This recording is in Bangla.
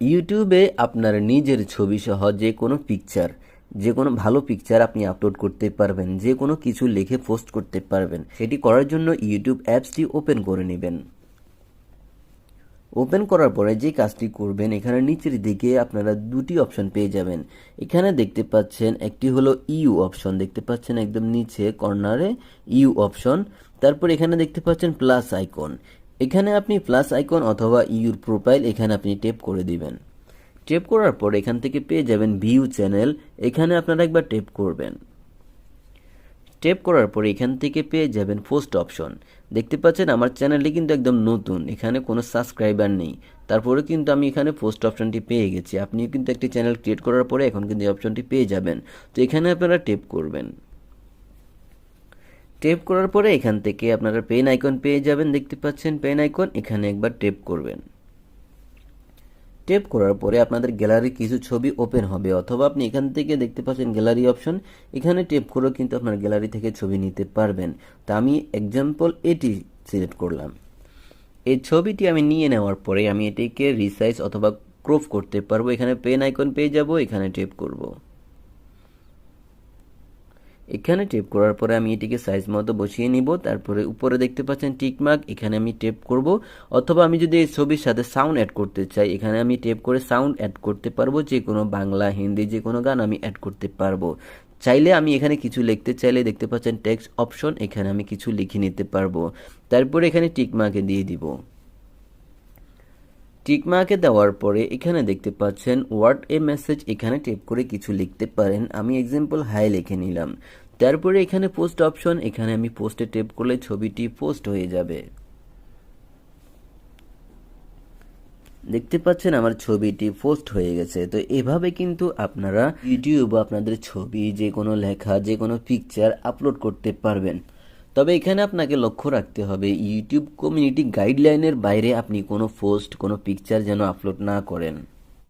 ইউটিউবে আপনার নিজের ছবি সহ যে কোনো পিকচার, যে কোনো ভালো পিকচার আপনি আপলোড করতে পারবেন, যে কোনো কিছু লিখে পোস্ট করতে পারবেন। সেটি করার জন্য ইউটিউব অ্যাপসটি ওপেন করে নেবেন। ওপেন করার পরে যে কাজটি করবেন, এখানে নিচের দিকে আপনারা দুটি অপশন পেয়ে যাবেন। এখানে দেখতে পাচ্ছেন একটি হলো ইউ অপশন, দেখতে পাচ্ছেন একদম নিচে কর্নারে ইউ অপশন। তারপর এখানে দেখতে পাচ্ছেন প্লাস আইকন। এখানে আপনি প্লাস আইকন অথবা ইউর প্রোফাইল এখানে আপনি টেপ করে দিবেন। টেপ করার পর এখান থেকে পেয়ে যাবেন ভিউ চ্যানেল, এখানে আপনারা একবার টেপ করবেন। টেপ করার পরে এখান থেকে পেয়ে যাবেন পোস্ট অপশন। দেখতে পাচ্ছেন আমার চ্যানেলটি কিন্তু একদম নতুন, এখানে কোনো সাবস্ক্রাইবার নেই। তারপরে কিন্তু আমি এখানে পোস্ট অপশনটি পেয়ে গেছি। আপনিও কিন্তু একটি চ্যানেল ক্রিয়েট করার পরে এখন কিন্তু এই অপশনটি পেয়ে যাবেন। তো এখানে আপনারা টেপ করবেন। টেপ করার পরে এখান থেকে আপনারা পেন আইকন পেয়ে যাবেন, দেখতে পাচ্ছেন পেন আইকন, এখানে একবার টেপ করবেন। টেপ করার পরে আপনাদের গ্যালারির কিছু ছবি ওপেন হবে, অথবা আপনি এখান থেকে দেখতে পাচ্ছেন গ্যালারি অপশন, এখানে টেপ করেও কিন্তু আপনার গ্যালারি থেকে ছবি নিতে পারবেন। তা আমি এক্সাম্পল এটি সিলেক্ট করলাম। এই ছবিটি আমি নিয়ে নেওয়ার পরে আমি এটিকে রিসাইজ অথবা ক্রপ করতে পারবো। এখানে পেন আইকন পেয়ে যাব, এখানে টেপ করব। এখানে টেপ করার পরে আমি এটিকে সাইজ মতো বসিয়ে নিব। তারপরে উপরে দেখতে পাচ্ছেন টিকমার্ক, এখানে আমি টেপ করব। অথবা আমি যদি এই ছবির সাথে সাউন্ড অ্যাড করতে চাই, এখানে আমি টেপ করে সাউন্ড অ্যাড করতে পারবো। যে কোনো বাংলা, হিন্দি যে কোনো গান আমি অ্যাড করতে পারবো। চাইলে আমি এখানে কিছু লিখতে চাইলে দেখতে পাচ্ছেন টেক্সট অপশন, এখানে আমি কিছু লিখে নিতে পারবো। তারপরে এখানে টিকমার্কে দিয়ে দিব। টিকমার্কে দেওয়ার পরে এখানে দেখতে পাচ্ছেন ওয়ার্ড এ মেসেজ, এখানে টেপ করে কিছু লিখতে পারেন। আমি এক্সাম্পল হাই লিখে নিলাম। তারপরে এখানে পোস্ট অপশন, এখানে আমি পোস্টে টেপ করলে ছবিটি পোস্ট হয়ে যাবে। দেখতে পাচ্ছেন আমার ছবিটি পোস্ট হয়ে গেছে। তো এভাবে কিন্তু আপনারা ইউটিউব আপনাদের ছবি, যে কোনো লেখা, যে কোনো পিকচার আপলোড করতে পারবেন। তবে এখানে আপনাকে লক্ষ্য রাখতে হবে ইউটিউব কমিউনিটি গাইডলাইনের বাইরে আপনি কোনো পোস্ট, কোনো পিকচার যেন আপলোড না করেন।